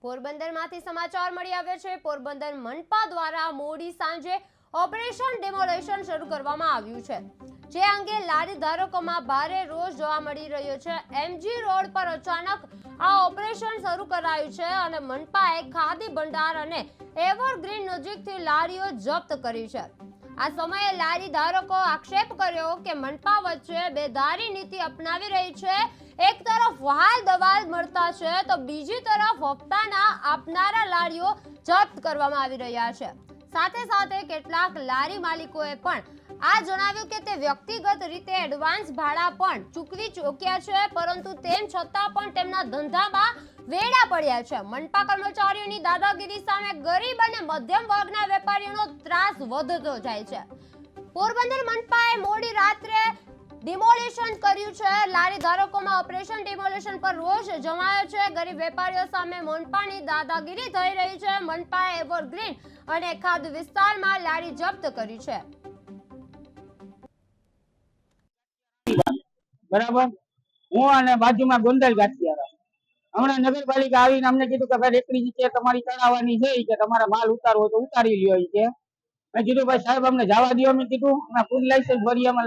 પોરબંદરમાંથી સમાચાર મળી આવ્યા છે। પોરબંદર મનપા દ્વારા મોડી સાંજે ઓપરેશન ડિમોલેશન શરૂ કરવામાં આવ્યું છે, જે અંગે લારી ધારકોમાં ભારે રોષ જોવા મળી રહ્યો છે। એમજી રોડ પર અચાનક આ ઓપરેશન શરૂ કરાયું છે અને મનપાએ ખાદી ભંડાર અને એવરગ્રીન નજીકથી લારીઓ જપ્ત કરી છે। આ સમયે લારી ધારકો આક્ષેપ કર્યો કે મનપા વચ્ચે બેદારી નીતિ અપનાવી રહી છે। એક તરફ વહાલ દવાલ મળતા છે તો બીજી તરફ હપ્તાના આપનારા લારીઓ જપ્ત કરવામાં આવી રહ્યા છે। સાથે સાથે કેટલાક લારી માલિકોએ પણ આ જણાવ્યું કે તે વ્યક્તિગત રીતે એડવાન્સ ભાડા પણ ચૂકવી ચૂક્યા છે, પરંતુ તેમ છતાં પણ તેમના ધંધામાં વેડા પડ્યા છે। મનપા કર્મચારીઓની દાદાગીરી સામે ગરીબ અને મધ્યમ વર્ગના વેપારીઓનો ત્રાસ વધતો જાય છે। પોરબંદર મનપાએ મોડી રાત્રે ડિમોલેશન કર્યું છે। લારી ધારકોમાં ઓપરેશન ડિમોલેશન પર રોષ જમાયો છે। ગરીબ વેપારીઓ સામે મનપાની દાદાગીરી થઈ રહી છે। મનપાએ એવરગ્રીન અને ખાદ વિસ્તારમાં લારી જપ્ત કરી છે। બરાબર, હું અને બાજુમાં ગોંડલ ગાંઠિયારા હમણાં નગરપાલિકા આવીને અમને કીધું કે ભાઈ રેકડી છે તમારી ચડાવવાની છે કે તમારા માલ ઉતારવો તો ઉતારી લ્યો કે મેં કીધું ભાઈ સાહેબ અમને જવા દો। મેં કીધું અમે ફૂડ લાયસન્સ ભરીએ, અમે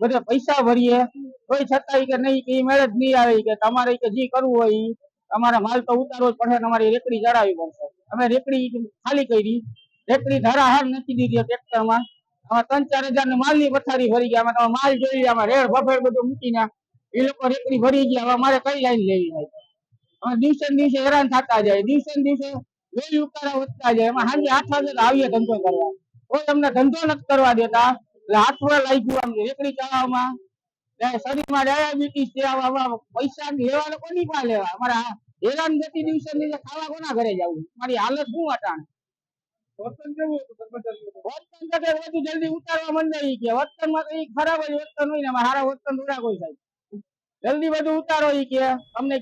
બધા પૈસા ભરીએ, કોઈ છતાં કે નહીં કે મેળ જ નહીં આવે કે તમારે કે જે કરવું હોય તમારા માલ તો ઉતારવો જ પડશે, તમારી રેકડી ચડાવવી પડશે। અમે રેકડી ખાલી કરી, રેકડી ધારાહાર નથી દીધી ટ્રેક્ટરમાં। આમાં 3-4 હજાર માલ ની પથારી ભરી ગયા। આમાં માલ જોઈ આમાં રેડ ભફેડ બધું મૂકીને એ લોકો રેકડી ભરી ગયા। હવે અમારે કઈ લાઈન લેવી હોય? અમે દિવસે દિવસે હેરાન થતા જાય, દિવસે દિવસે વેલી ઉતારા વધતા જાય। એમાં સાંજે 8 વાગે આવીએ ધંધો કરવા, કોઈ અમને ધંધો નથી કરવા દેતા। એટલે હાથમાં લાગ્યું આમ રેકડી ચડાવવામાં, શરીરમાં ડાયાબિટીસ છે, આવા પૈસા લેવા કોની પાસે લેવા? અમારા હેરાન ગતિ દિવસે દિવસે ખાવા કોના ઘરે જવું? મારી હાલત શું અટાણ? વર્તન કેવું હતું? વર્તન તો બધું જલ્દી ઉતારવા માંડે કે વર્તનમાં તો ખરાબ જ વર્તન હોય ને, સારા વર્તન થોડા કોઈ થાય। જલ્દી બધું ઉતારો કે અમને